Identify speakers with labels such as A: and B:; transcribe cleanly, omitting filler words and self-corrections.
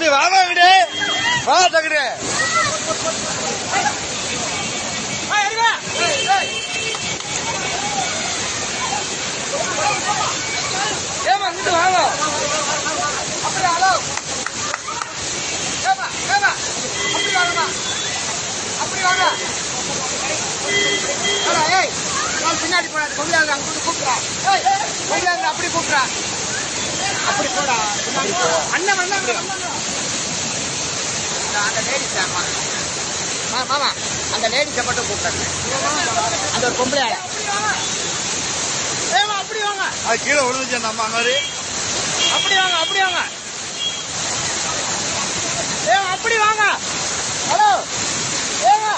A: தம்பி வாங்கடே வா தகடே ஏமா இங்கிட்டு வாங்க அப்படி ஹலோ ஏமா ஏமா அப்படி வாங்கம்மா அப்படி வாங்க ஏய் நான் பின்னாடி போடாது பொம்பளையாங்க அங்க கூப்பிடுறா ஏய் பொம்பளையாங்க அப்படி கூப்பிடுறா அப்படி போடா அண்ணன் வந்தாங்க அந்த லேடிஸ் மாமா அந்த லேடிஸை மட்டும் கூப்பிடுறாங்க அந்த ஒரு பொம்பளையால ஏமா அப்படி வாங்க அது கீழே விழுந்துச்சு அந்த அம்மா மாதிரி அப்படி வாங்க அப்படி வாங்க ஏமா அப்படி வாங்க ஹலோ ஏமா